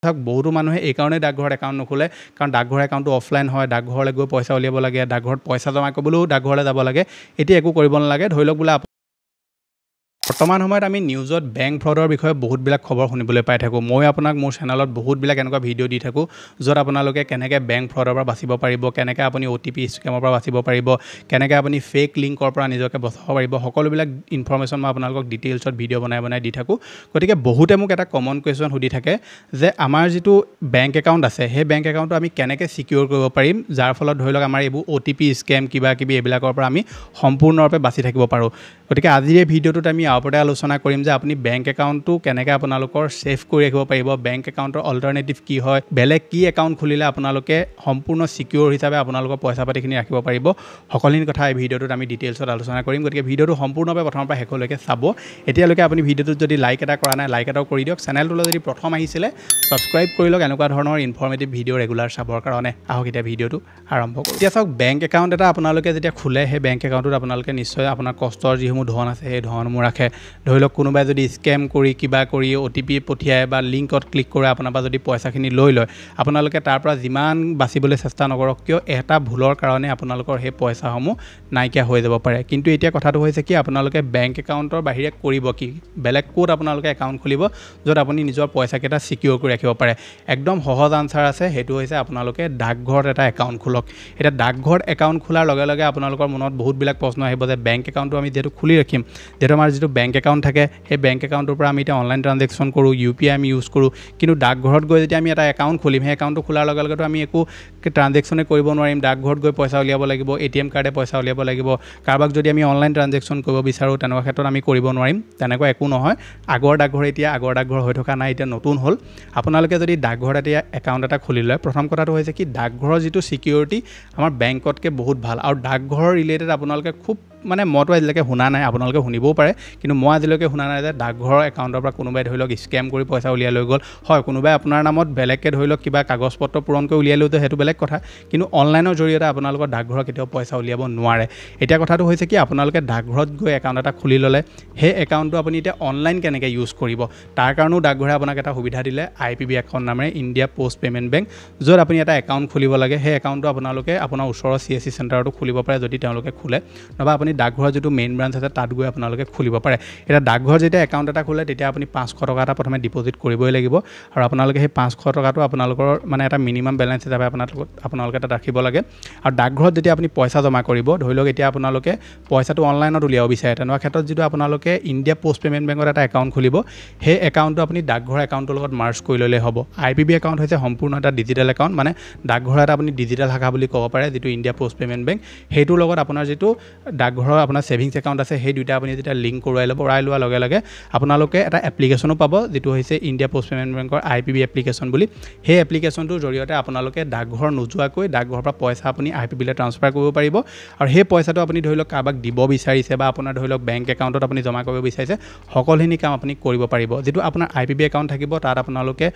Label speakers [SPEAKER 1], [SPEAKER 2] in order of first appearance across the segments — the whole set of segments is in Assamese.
[SPEAKER 1] বহুতো মানুহে এই কাৰণে ডাকঘৰত একাউণ্ট নোখোলে কাৰণ ডাকঘৰ একাউণ্টটো অফলাইন হয় ডাকঘৰলৈ গৈ পইচা উলিয়াব লাগে ডাকঘৰত পইচা জমা কৰিবলৈও ডাকঘৰলৈ যাব লাগে এতিয়া একো কৰিব নালাগে ধৰি লওক বোলে বৰ্তমান সময়ত আমি নিউজত বেংক ফ্ৰডৰ বিষয়ে বহুতবিলাক খবৰ শুনিবলৈ পাই থাকোঁ মই আপোনাক মোৰ চেনেলত বহুতবিলাক এনেকুৱা ভিডিঅ' দি থাকোঁ য'ত আপোনালোকে কেনেকৈ বেংক ফ্ৰডৰ পৰা বাচিব পাৰিব কেনেকৈ আপুনি OTP স্কেমৰ পৰা বাচিব পাৰিব কেনেকৈ আপুনি ফেক লিংকৰ পৰা নিজকে বচাব পাৰিব সকলোবিলাক ইনফৰমেশ্যন মই আপোনালোকক ডিটেইলছত ভিডিঅ' বনাই দি থাকোঁ গতিকে বহুতে মোক এটা কমন কুৱেশ্যন সুধি থাকে যে আমাৰ যিটো বেংক একাউণ্ট আছে সেই বেংক একাউণ্টটো আমি কেনেকৈ সিকিউৰ কৰিব পাৰিম যাৰ ফলত ধৰি লওক আমাৰ এইবোৰ OTP স্কেম কিবা কিবি এইবিলাকৰ পৰা আমি সম্পূৰ্ণৰূপে বাচি থাকিব পাৰোঁ গতিকে আজিৰ এই ভিডিঅ'টোত আমি ওপৰতে আলোচনা কৰিম যে আপুনি বেংক একাউণ্টটো কেনেকৈ আপোনালোকৰ সেভ কৰি ৰাখিব পাৰিব বেংক একাউণ্টৰ অল্টাৰনেটিভ কি হয় বেলেগ কি একাউণ্ট খুলিলে আপোনালোকে সম্পূৰ্ণ সিকিউৰ হিচাপে আপোনালোকৰ পইচা পাতিখিনি ৰাখিব পাৰিব সকলোখিনি কথা এই ভিডিঅ'টোত আমি ডিটেইলছত আলোচনা কৰিম গতিকে ভিডিঅ'টো সম্পূৰ্ণভাৱে প্ৰথমৰ পৰা শেষলৈকে চাব এতিয়ালৈকে আপুনি ভিডিঅ'টোত যদি লাইক এটা কৰা নাই লাইক এটাও কৰি দিয়ক চেনেলটোলৈ যদি প্ৰথম আহিছিলে ছাবস্ক্ৰাইব কৰি লওক এনেকুৱা ধৰণৰ ইনফৰমেটিভ ভিডিঅ' ৰেগুলাৰ চাবৰ কাৰণে আহক এতিয়া ভিডিঅ'টো আৰম্ভ কৰোঁ এতিয়া চাওক বেংক একাউণ্ট এটা আপোনালোকে যেতিয়া খোলে সেই বেংক একাউণ্টত আপোনালোকে নিশ্চয় আপোনাৰ কষ্টৰ যিসমূহ ধন আছে সেই ধনসমূহ ৰাখে ধৰি লওক কোনোবাই যদি স্কেম কৰি কিবা কৰি OTP পঠিয়ায় বা লিংকত ক্লিক কৰে আপোনাৰ পৰা যদি পইচাখিনি লৈ লয় আপোনালোকে তাৰ পৰা যিমান বাচিবলৈ চেষ্টা নকৰক কিয় এটা ভুলৰ কাৰণে আপোনালোকৰ সেই পইচাসমূহ নাইকিয়া হৈ যাব পাৰে কিন্তু এতিয়া কথাটো হৈছে কি আপোনালোকে বেংক একাউণ্টৰ বাহিৰে কৰিব কি বেলেগ ক'ত আপোনালোকে একাউণ্ট খুলিব য'ত আপুনি নিজৰ পইচাকেইটা সিকিউৰ কৰি ৰাখিব পাৰে একদম সহজ আনসাৰ আছে সেইটো হৈছে আপোনালোকে ডাকঘৰত এটা একাউণ্ট খোলক এটা ডাকঘৰত একাউণ্ট খোলাৰ লগে লগে আপোনালোকৰ মনত বহুতবিলাক প্ৰশ্ন আহিব যে বেংক একাউণ্টটো আমি যেহেতু খুলি ৰাখিম যেহেতু আমাৰ যিটো বেংক একাউণ্ট থাকে সেই বেংক একাউণ্টৰ পৰা আমি এতিয়া অনলাইন ট্ৰানজেকশ্যন কৰোঁ UPI আমি ইউজ কৰোঁ কিন্তু ডাকঘৰত গৈ যেতিয়া আমি এটা একাউণ্ট খুলিম সেই একাউণ্টটো খোলাৰ লগে লগেতো আমি একো ট্ৰানজেকশ্যনে কৰিব নোৱাৰিম ডাকঘৰত গৈ পইচা উলিয়াব লাগিব ATM কাৰ্ডে পইচা উলিয়াব লাগিব কাৰোবাক যদি আমি অনলাইন ট্ৰানজেকশ্যন কৰিব বিচাৰোঁ তেনেকুৱা ক্ষেত্ৰত আমি কৰিব নোৱাৰিম তেনেকুৱা একো নহয় আগৰ ডাকঘৰ এতিয়া আগৰ ডাকঘৰ হৈ থকা নাই এতিয়া নতুন হ'ল আপোনালোকে যদি ডাকঘৰত এতিয়া একাউণ্ট এটা খুলি লয় প্ৰথম কথাটো হৈছে কি ডাকঘৰৰ যিটো সিকিউৰিটি আমাৰ বেংকতকৈ বহুত ভাল আৰু ডাকঘৰৰ ৰিলেটেড আপোনালোকে খুব মানে মইতো আজিলৈকে শুনা নাই আপোনালোকে শুনিবও পাৰে কিন্তু মই আজিলৈকে শুনা নাই যে ডাকঘৰৰ একাউণ্টৰ পৰা কোনোবাই ধৰি লওক স্কেম কৰি পইচা উলিয়াই লৈ গ'ল হয় কোনোবাই আপোনাৰ নামত বেলেগকৈ ধৰি লওক কিবা কাগজ পত্ৰ পূৰণ কৰি উলিয়াই লৈতো সেইটো বেলেগ কথা কিন্তু অনলাইনৰ জৰিয়তে আপোনালোকৰ ডাকঘৰৰ কেতিয়াও পইচা উলিয়াব নোৱাৰে এতিয়া কথাটো হৈছে কি আপোনালোকে ডাকঘৰত গৈ একাউণ্ট এটা খুলি ল'লে সেই একাউণ্টটো আপুনি এতিয়া অনলাইন কেনেকৈ ইউজ কৰিব তাৰ কাৰণেও ডাকঘৰে আপোনাক এটা সুবিধা দিলে IPB একাউণ্ট নামেৰে ইণ্ডিয়া পোষ্ট পে'মেণ্ট বেংক য'ত আপুনি এটা একাউণ্ট খুলিব লাগে সেই একাউণ্টটো আপোনালোকে আপোনাৰ ওচৰৰ CSC চেণ্টাৰতো খুলিব পাৰে যদি তেওঁলোকে খোলে নহবা আপুনি ডাকঘৰৰ যিটো মেইন ব্ৰাঞ্চ আছে তাত গৈ আপোনালোকে খুলিব পাৰে এটা ডাকঘৰ যেতিয়া একাউণ্ট এটা খোলে তেতিয়া আপুনি 500 টকা এটা প্ৰথমে ডিপজিট কৰিবই লাগিব আৰু আপোনালোকে সেই 500 টকাটো আপোনালোকৰ মানে এটা মিনিমাম বেলেঞ্চ হিচাপে আপোনালোকে তাত ৰাখিব লাগে আৰু ডাকঘৰত যেতিয়া আপুনি পইচা জমা কৰিব ধৰি লওক এতিয়া আপোনালোকে পইচাটো অনলাইনত উলিয়াব বিচাৰে তেনেকুৱা ক্ষেত্ৰত যিটো আপোনালোকে ইণ্ডিয়া পোষ্ট পে'মেণ্ট বেংকত এটা একাউণ্ট খুলিব সেই একাউণ্টটো আপুনি ডাকঘৰ একাউণ্টৰ লগত মাৰ্জ কৰি ল'লে হ'ব IPB একাউণ্ট হৈছে সম্পূৰ্ণ এটা ডিজিটেল একাউণ্ট মানে ডাকঘৰ এটা আপুনি ডিজিটেল শাখা বুলি ক'ব পাৰে যিটো ইণ্ডিয়া পোষ্ট পে'মেণ্ট বেংক সেইটোৰ লগত আপোনাৰ যিটো ডাকঘৰৰ আপোনাৰ সেভিংছ একাউণ্ট আছে সেই দুইটা আপুনি যেতিয়া লিংক কৰাই লোৱাৰ লগে লগে আপোনালোকে এটা এপ্লিকেশ্যনো পাব যিটো হৈছে ইণ্ডিয়া পোষ্ট পে'মেণ্ট বেংকৰ IPB এপ্লিকেশ্যন বুলি সেই এপ্লিকেশ্যনটোৰ জৰিয়তে আপোনালোকে ডাকঘৰ নোযোৱাকৈ ডাকঘৰৰ পৰা পইচা আপুনি IPB লৈ ট্ৰান্সফাৰ কৰিব পাৰিব আৰু সেই পইচাটো আপুনি ধৰি লওক কাৰোবাক দিব বিচাৰিছে বা আপোনাৰ ধৰি লওক বেংক একাউণ্টত আপুনি জমা কৰিব বিচাৰিছে সকলোখিনি কাম আপুনি কৰিব পাৰিব যিটো আপোনাৰ IPB একাউণ্ট থাকিব তাত আপোনালোকে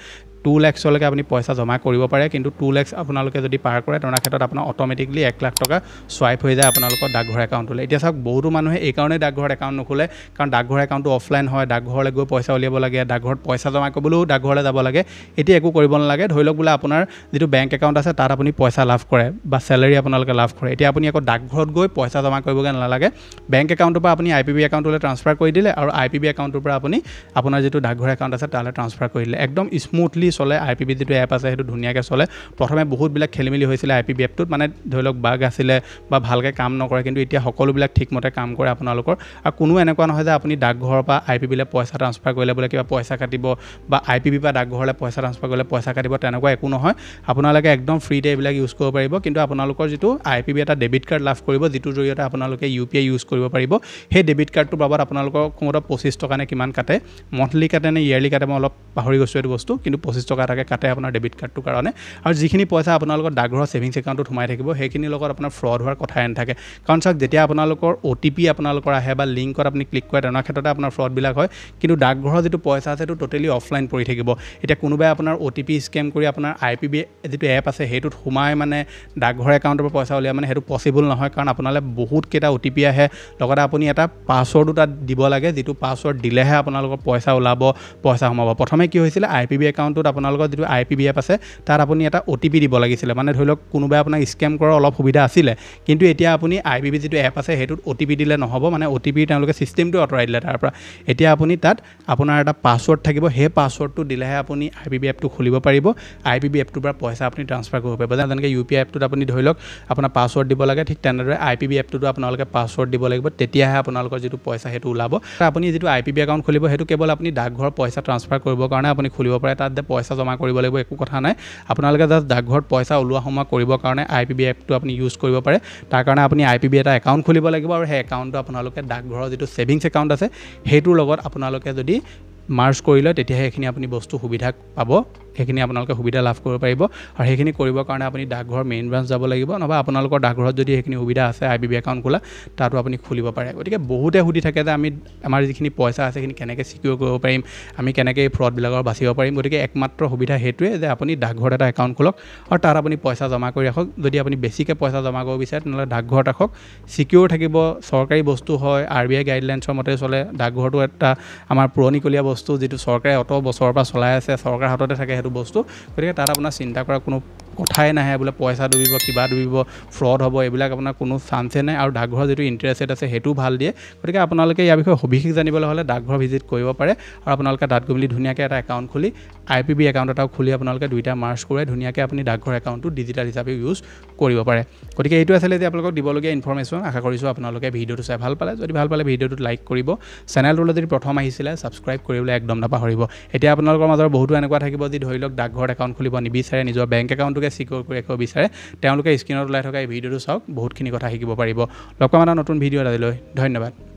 [SPEAKER 1] 2 লাখলৈকে আপুনি পইচা জমা কৰিব পাৰে কিন্তু 2 লাখ আপোনালোকে যদি পাৰ কৰে তেনে ক্ষেত্ৰত আপোনাৰ অট'মেটিকলি 1 লাখ টকা সোৱাইপ হৈ যায় আপোনালোকৰ ডাকঘৰ একাউণ্টলৈ এতিয়া চাওক বহুতো মানুহে এই কাৰণে ডাকঘৰত একাউণ্ট নোখোলে কাৰণ ডাকঘৰ একাউণ্টটো অফলাইন হয় ডাকঘৰলৈ গৈ পইচা উলিয়াব লাগে ডাকঘৰত পইচা জমা কৰিবলৈও ডাকঘৰলৈ যাব লাগে এতিয়া একো কৰিব নালাগে ধৰি লওক বোলে আপোনাৰ যিটো বেংক একাউণ্ট আছে তাত আপুনি পইচা লাভ কৰে বা চেলাৰী আপোনালোকে লাভ কৰে এতিয়া আপুনি আকৌ ডাকঘৰত গৈ পইচা জমা কৰিবগৈ নালাগে বেংক একাউণ্টৰ পৰা আপুনি IPB একাউণ্টলৈ ট্ৰান্সফাৰ কৰি দিলে আৰু IPB একাউণ্টৰ পৰা আপুনি আপোনাৰ যিটো ডাকঘৰ একাউণ্ট আছে তালৈ ট্ৰান্সফাৰ কৰি দিলে একদম স্মুথলি চলে IPB যিটো এপ আছে সেইটো ধুনীয়াকৈ চলে প্ৰথমে বহুতবিলাক খেলিমেলি হৈছিলে IPB এপটোত মানে ধৰি লওক বাগ আছিলে বা ভালকৈ কাম নকৰে কিন্তু এতিয়া সকলোবিলাক ঠিকমতে কাম কৰে আপোনালোকৰ আৰু কোনো এনেকুৱা নহয় যে আপুনি ডাকঘৰৰ পৰা IPB লৈ পইচা ট্ৰান্সফাৰ কৰিলে বোলে কিবা পইচা কাটিব বা IPB পৰা ডাকঘৰলৈ পইচা ট্ৰান্সফাৰ কৰিলে পইচা কাটিব তেনেকুৱা একো নহয় আপোনালোকে একদম ফ্ৰীতে এইবিলাক ইউজ কৰিব পাৰিব কিন্তু আপোনালোকৰ যিটো IPB এটা ডেবিট কাৰ্ড লাভ কৰিব যিটোৰ জৰিয়তে আপোনালোকে UPI ইউজ কৰিব পাৰিব সেই ডেবিট কাৰ্ডটোৰ বাবদ আপোনালোকৰ কমতে 25 টকা নে কিমান কাটে মন্থলি কাটে নে ইয়াৰলি কাটে মই অলপ পাহৰি গৈছোঁ এইটো বস্তু কিন্তু 25 টকা এটাকৈ কাটে আপোনাৰ ডেবিট কাৰ্ডটোৰ কাৰণে আৰু যিখিনি পইচা আপোনালোকৰ ডাকঘৰৰ সেভিংছ একাউণ্টত সোমাই থাকিব সেইখিনিৰ লগত আপোনাৰ ফ্ৰড হোৱাৰ কথাই নাথাকে কাৰণ চাওক যেতিয়া আপোনালোকৰ আপোনালোকৰ OTP আপোনালোকৰ আহে বা লিংকত আপুনি ক্লিক কৰে তেনে ক্ষেত্ৰতে আপোনাৰ ফ্ৰডবিলাক হয় কিন্তু ডাকঘৰৰ যিটো পইচা আছে সেইটো টোটেলি অফলাইন পৰি থাকিব এতিয়া কোনোবাই আপোনাৰ OTP স্কেম কৰি আপোনাৰ IPB যিটো এপ আছে সেইটোত সোমাই মানে ডাকঘৰ একাউণ্টৰ পৰা পইচা উলিয়া মানে সেইটো পচিবল নহয় কাৰণ আপোনালৈ বহুত কেইটা OTP আহে লগতে আপুনি এটা পাছৱৰ্ডো তাত দিব লাগে যিটো পাছৱৰ্ড দিলেহে আপোনালোকৰ পইচা ওলাব পইচা সোমাব প্ৰথমে কি হৈছিল IPB একাউণ্টত আপোনালোকৰ যিটো IPB এপ আছে তাত আপুনি এটা OTP দিব লাগিছিল মানে ধৰি লওক কোনোবাই আপোনাক স্কেম কৰাৰ অলপ সুবিধা আছিলে কিন্তু এতিয়া আপুনি IPB যিটো এপ আছে সেইটোত OTP দিলে নহ'ব মানে OTP তেওঁলোকে সিস্টেমটো আঁতৰাই দিলে তাৰ পৰা এতিয়া আপুনি তাত আপোনাৰ এটা পাছৱৰ্ড থাকিব সেই পাছৱৰ্ডটো দিলেহে আপুনি IPB এপটো খুলিব পাৰিব IPB এপটোৰ পৰা পইচা আপুনি ট্ৰান্সফাৰ কৰিব পাৰিব যেনেকৈ UPI এপটোত আপুনি ধৰি লওক আপোনাৰ পাছৱৰ্ড দিব লাগে ঠিক তেনেদৰে IPB এপটোতো আপোনালোকে পাছৱৰ্ড দিব লাগিব তেতিয়াহে আপোনালোকৰ যিটো পইচা সেইটো ওলাব আপুনি যিটো IPB একাউণ্ট খুলিব সেইটো কেৱল আপুনি ডাকঘৰৰ পইচা ট্ৰান্সফাৰ কৰিবৰ কাৰণে আপুনি খুলিব পাৰে তাত যে পইচা জমা কৰিব লাগিব একো কথা নাই আপোনালোকে জাষ্ট ডাকঘৰত পইচা ওলোৱা সময় কৰিবৰ কাৰণে IPB এপটো আপুনি ইউজ কৰিব পাৰে তাৰ কাৰণে আপুনি IPB এটা একাউণ্ট খুলিব লাগিব আৰু সেই একাউণ্টটো আপোনালোকে ডাকঘৰৰ যিটো সেভিংছ একাউণ্ট আছে সেইটোৰ লগত আপোনালোকে যদি মাৰ্জ কৰি লয় তেতিয়াহে এইখিনি আপুনি বস্তু সুবিধা পাব সেইখিনি আপোনালোকে সুবিধা লাভ কৰিব পাৰিব আৰু সেইখিনি কৰিবৰ কাৰণে আপুনি ডাকঘৰৰ মেইন ব্ৰাঞ্চ যাব লাগিব নহবা আপোনালোকৰ ডাকঘৰত যদি সেইখিনি সুবিধা আছে IPB একাউণ্ট খোলা তাতো আপুনি খুলিব পাৰে গতিকে বহুতে সুধি থাকে যে আমি আমাৰ যিখিনি পইচা আছে সেইখিনি কেনেকৈ সিকিউৰ কৰিব পাৰিম আমি কেনেকৈ ফ্ৰডবিলাকৰ বাচিব পাৰিম গতিকে একমাত্ৰ সুবিধা সেইটোৱে যে আপুনি ডাকঘৰত এটা একাউণ্ট খোলক আৰু তাত আপুনি পইচা জমা কৰি ৰাখক যদি আপুনি বেছিকৈ পইচা জমা কৰিব বিচাৰে তেনেহ'লে ডাকঘৰত ৰাখক সিকিউৰ থাকিব চৰকাৰী বস্তু হয় RBI গাইডলাইনছৰ মতে চলে ডাকঘৰটো এটা আমাৰ পুৰণিকলীয়া বস্তু যিটো চৰকাৰে অত বছৰৰ পৰা চলাই আছে চৰকাৰ হাততে থাকে সেইটো বস্তু গতিকে তাত আপোনাৰ চিন্তা কৰা কোনো কথাই নাহে বোলে পইচা ডুবিব কিবা ডুবিব ফ্ৰড হ'ব এইবিলাক আপোনাৰ কোনো চান্সে নাই আৰু ডাকঘৰৰ যিটো ইণ্টাৰেষ্ট ৰেট আছে সেইটোও ভাল দিয়ে গতিকে আপোনালোকে ইয়াৰ বিষয়ে সবিশেষ জানিবলৈ হ'লে ডাকঘৰ ভিজিট কৰিব পাৰে আৰু আপোনালোকে তাত গৈ মেলি ধুনীয়াকৈ এটা একাউণ্ট খুলি IPB একাউণ্ট এটাও খুলি আপোনালোকে দুইটা মাৰ্জ কৰি ধুনীয়াকৈ আপুনি ডাকঘৰ একাউণ্টটো ডিজিটেল হিচাপে ইউজ কৰিব পাৰে গতিকে এইটো আছিলে যে আপোনালোকক দিবলগীয়া ইনফৰমেশ্যন আশা কৰিছোঁ আপোনালোকে ভিডিঅ'টো চাই ভাল পালে যদি ভাল পালে ভিডিঅ'টোত লাইক কৰিব চেনেলটোলৈ যদি প্ৰথম আহিছিলে ছাবস্ক্ৰাইব কৰিবলৈ একদম নাপাহৰিব এতিয়া আপোনালোকৰ মাজৰ বহুতো এনেকুৱা থাকিব যি ধৰি লওক ডাকঘৰত একাউণ্ট খুলিব নিবিচাৰে নিজৰ বেংক একাউণ্টটোকে সিকিউৰ কৰি ৰাখিব বিচাৰে তেওঁলোকে স্ক্ৰীনত ওলাই থকা এই ভিডিঅ'টো চাওক বহুতখিনি কথা শিকিব পাৰিব লগ পাম এটা নতুন ভিডিঅ' আজিলৈ ধন্যবাদ